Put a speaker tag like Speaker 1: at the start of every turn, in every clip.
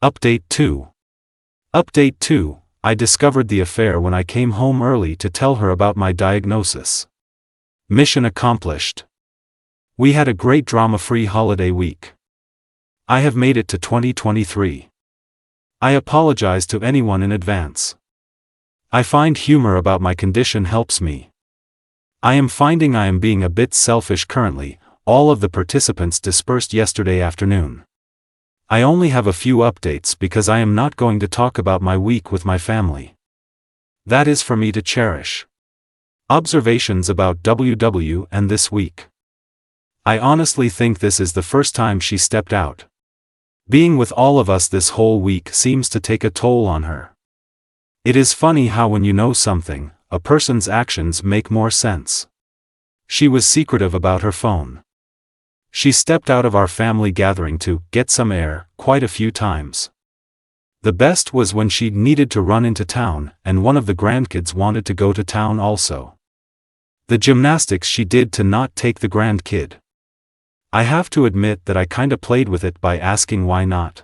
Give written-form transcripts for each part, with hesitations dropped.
Speaker 1: Update 2. Update 2. I discovered the affair when I came home early to tell her about my diagnosis. Mission accomplished. We had a great drama-free holiday week. I have made it to 2023. I apologize to anyone in advance. I find humor about my condition helps me. I am finding I am being a bit selfish currently. All of the participants dispersed yesterday afternoon. I only have a few updates because I am not going to talk about my week with my family. That is for me to cherish. Observations about WW and this week. I honestly think this is the first time she stepped out. Being with all of us this whole week seems to take a toll on her. It is funny how when you know something, a person's actions make more sense. She was secretive about her phone. She stepped out of our family gathering to get some air quite a few times. The best was when she needed to run into town, and one of the grandkids wanted to go to town also. The gymnastics she did to not take the grandkid. I have to admit that I kinda played with it by asking why not.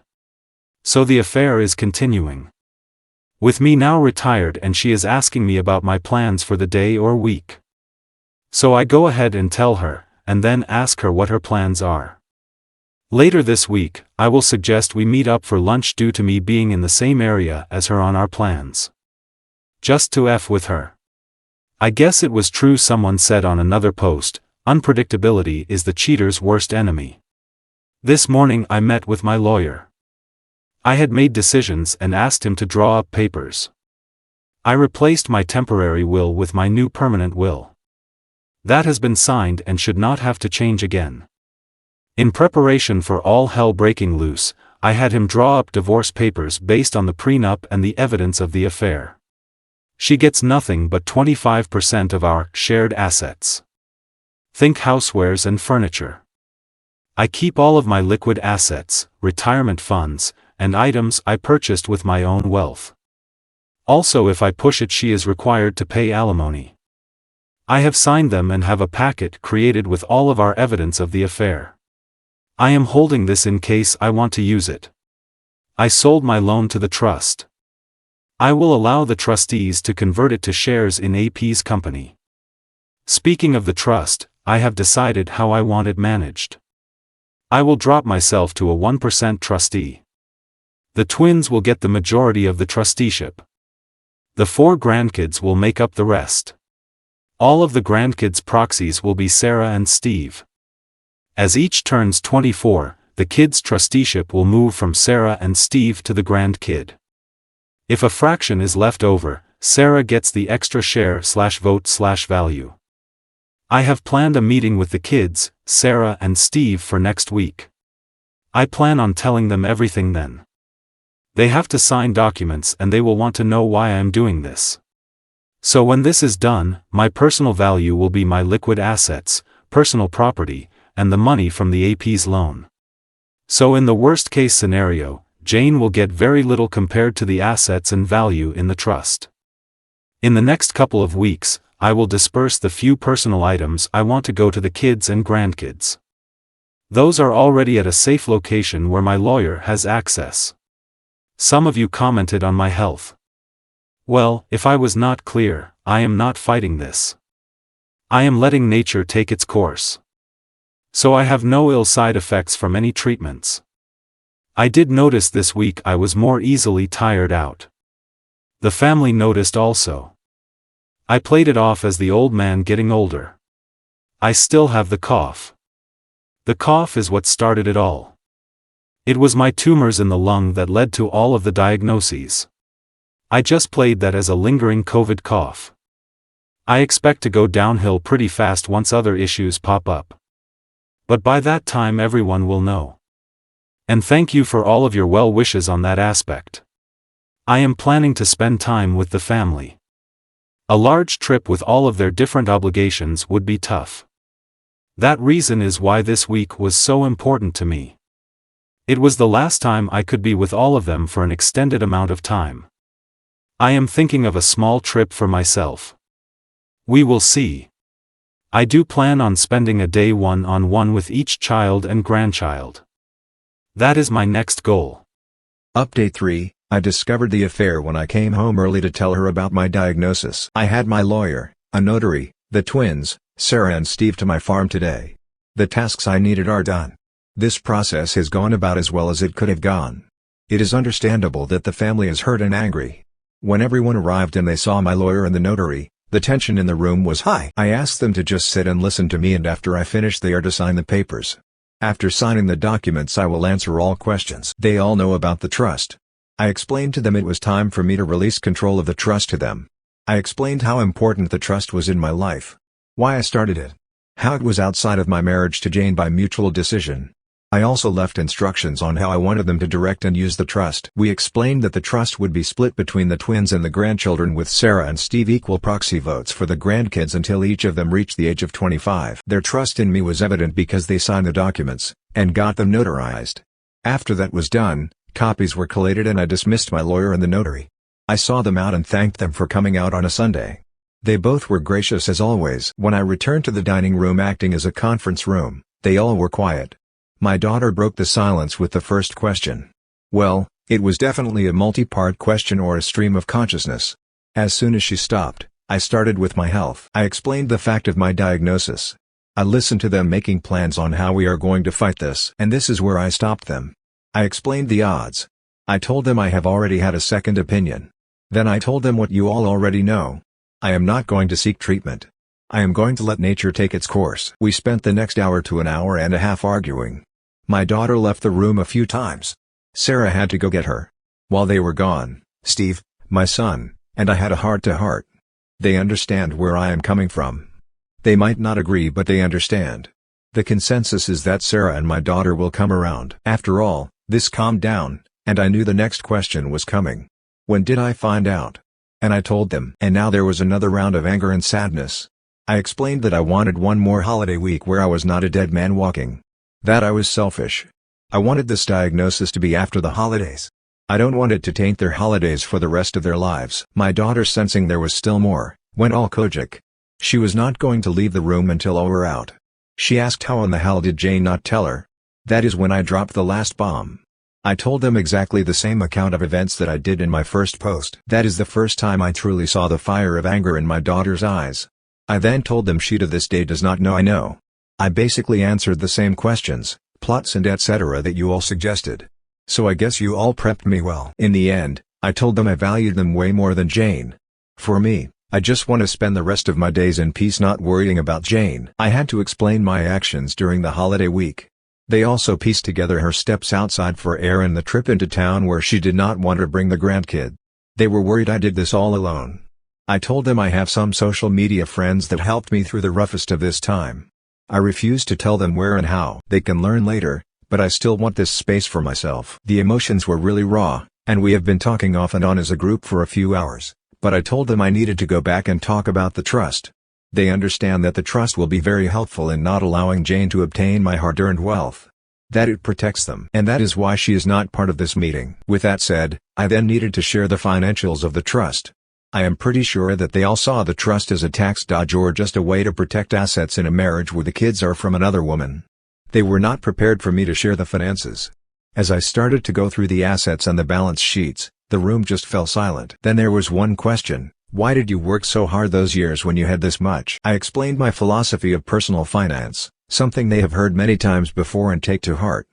Speaker 1: So the affair is continuing. With me now retired and she is asking me about my plans for the day or week. So I go ahead and tell her, and then ask her what her plans are. Later this week, I will suggest we meet up for lunch due to me being in the same area as her on our plans. Just to F with her. I guess it was true someone said on another post, unpredictability is the cheater's worst enemy. This morning I met with my lawyer. I had made decisions and asked him to draw up papers. I replaced my temporary will with my new permanent will. That has been signed and should not have to change again. In preparation for all hell breaking loose, I had him draw up divorce papers based on the prenup and the evidence of the affair. She gets nothing but 25% of our shared assets. Think housewares and furniture. I keep all of my liquid assets, retirement funds, and items I purchased with my own wealth. Also, if I push it, she is required to pay alimony. I have signed them and have a packet created with all of our evidence of the affair. I am holding this in case I want to use it. I sold my loan to the trust. I will allow the trustees to convert it to shares in AP's company. Speaking of the trust, I have decided how I want it managed. I will drop myself to a 1% trustee. The twins will get the majority of the trusteeship. The 4 grandkids will make up the rest. All of the grandkids' proxies will be Sarah and Steve. As each turns 24, the kids' trusteeship will move from Sarah and Steve to the grandkid. If a fraction is left over, Sarah gets the extra share/vote/value. I have planned a meeting with the kids, Sarah and Steve, for next week. I plan on telling them everything then. They have to sign documents and they will want to know why I am doing this. So when this is done, my personal value will be my liquid assets, personal property, and the money from the AP's loan. So in the worst case scenario, Jane will get very little compared to the assets and value in the trust. In the next couple of weeks, I will disperse the few personal items I want to go to the kids and grandkids. Those are already at a safe location where my lawyer has access. Some of you commented on my health. Well, if I was not clear, I am not fighting this. I am letting nature take its course. So I have no ill side effects from any treatments. I did notice this week I was more easily tired out. The family noticed also. I played it off as the old man getting older. I still have the cough. The cough is what started it all. It was my tumors in the lung that led to all of the diagnoses. I just played that as a lingering COVID cough. I expect to go downhill pretty fast once other issues pop up. But by that time everyone will know. And thank you for all of your well wishes on that aspect. I am planning to spend time with the family. A large trip with all of their different obligations would be tough. That reason is why this week was so important to me. It was the last time I could be with all of them for an extended amount of time. I am thinking of a small trip for myself. We will see. I do plan on spending a day one-on-one with each child and grandchild. That is my next goal.
Speaker 2: Update 3, I discovered the affair when I came home early to tell her about my diagnosis. I had my lawyer, a notary, the twins, Sarah and Steve to my farm today. The tasks I needed are done. This process has gone about as well as it could have gone. It is understandable that the family is hurt and angry. When everyone arrived and they saw my lawyer and the notary, the tension in the room was high. I asked them to just sit and listen to me, and after I finish they are to sign the papers. After signing the documents I will answer all questions. They all know about the trust. I explained to them it was time for me to release control of the trust to them. I explained how important the trust was in my life. Why I started it. How it was outside of my marriage to Jane by mutual decision. I also left instructions on how I wanted them to direct and use the trust. We explained that the trust would be split between the twins and the grandchildren, with Sarah and Steve equal proxy votes for the grandkids until each of them reached the age of 25. Their trust in me was evident because they signed the documents, and got them notarized. After that was done, copies were collated and I dismissed my lawyer and the notary. I saw them out and thanked them for coming out on a Sunday. They both were gracious as always. When I returned to the dining room acting as a conference room, they all were quiet. My daughter broke the silence with the first question. Well, it was definitely a multi-part question or a stream of consciousness. As soon as she stopped, I started with my health. I explained the fact of my diagnosis. I listened to them making plans on how we are going to fight this. And this is where I stopped them. I explained the odds. I told them I have already had a second opinion. Then I told them what you all already know. I am not going to seek treatment. I am going to let nature take its course. We spent the next hour to an hour and a half arguing. My daughter left the room a few times. Sarah had to go get her. While they were gone, Steve, my son, and I had a heart-to-heart. They understand where I am coming from. They might not agree, but they understand. The consensus is that Sarah and my daughter will come around. After all, this calmed down, and I knew the next question was coming. When did I find out? And I told them. And now there was another round of anger and sadness. I explained that I wanted one more holiday week where I was not a dead man walking. That I was selfish. I wanted this diagnosis to be after the holidays. I don't want it to taint their holidays for the rest of their lives. My daughter, sensing there was still more, went all Kojic. She was not going to leave the room until all were out. She asked how in the hell did Jane not tell her? That is when I dropped the last bomb. I told them exactly the same account of events that I did in my first post. That is the first time I truly saw the fire of anger in my daughter's eyes. I then told them she to this day does not know I know. I basically answered the same questions, plots and etc. that you all suggested. So I guess you all prepped me well. In the end, I told them I valued them way more than Jane. For me, I just want to spend the rest of my days in peace not worrying about Jane. I had to explain my actions during the holiday week. They also pieced together her steps outside for air and the trip into town where she did not want to bring the grandkid. They were worried I did this all alone. I told them I have some social media friends that helped me through the roughest of this time. I refused to tell them where and how. They can learn later, but I still want this space for myself. The emotions were really raw, and we have been talking off and on as a group for a few hours, but I told them I needed to go back and talk about the trust. They understand that the trust will be very helpful in not allowing Jane to obtain my hard-earned wealth. That it protects them. And that is why she is not part of this meeting. With that said, I then needed to share the financials of the trust. I am pretty sure that they all saw the trust as a tax dodge or just a way to protect assets in a marriage where the kids are from another woman. They were not prepared for me to share the finances. As I started to go through the assets and the balance sheets, the room just fell silent. Then there was one question: why did you work so hard those years when you had this much? I explained my philosophy of personal finance, something they have heard many times before and take to heart.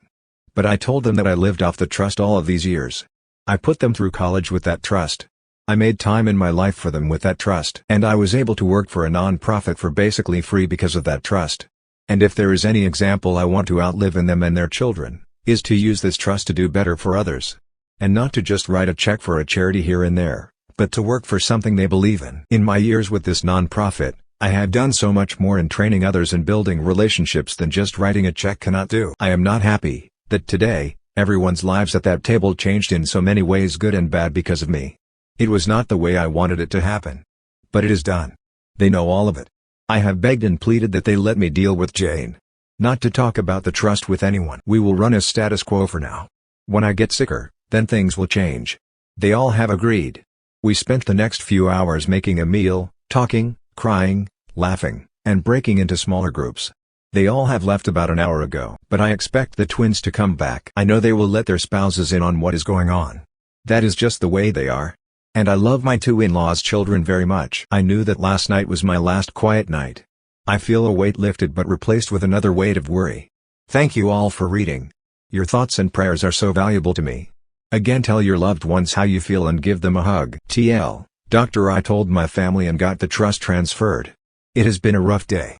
Speaker 2: But I told them that I lived off the trust all of these years. I put them through college with that trust. I made time in my life for them with that trust. And I was able to work for a non-profit for basically free because of that trust. And if there is any example I want to outlive in them and their children, is to use this trust to do better for others. And not to just write a check for a charity here and there, but to work for something they believe in. In my years with this non-profit, I have done so much more in training others and building relationships than just writing a check cannot do. I am not happy that today, everyone's lives at that table changed in so many ways, good and bad, because of me. It was not the way I wanted it to happen. But it is done. They know all of it. I have begged and pleaded that they let me deal with Jane. Not to talk about the trust with anyone. We will run as status quo for now. When I get sicker, then things will change. They all have agreed. We spent the next few hours making a meal, talking, crying, laughing, and breaking into smaller groups. They all have left about an hour ago. But I expect the twins to come back. I know they will let their spouses in on what is going on. That is just the way they are. And I love my two in-laws' children very much. I knew that last night was my last quiet night. I feel a weight lifted but replaced with another weight of worry. Thank you all for reading. Your thoughts and prayers are so valuable to me. Again, tell your loved ones how you feel and give them a hug. TL, Doctor, I told my family and got the trust transferred. It has been a rough day.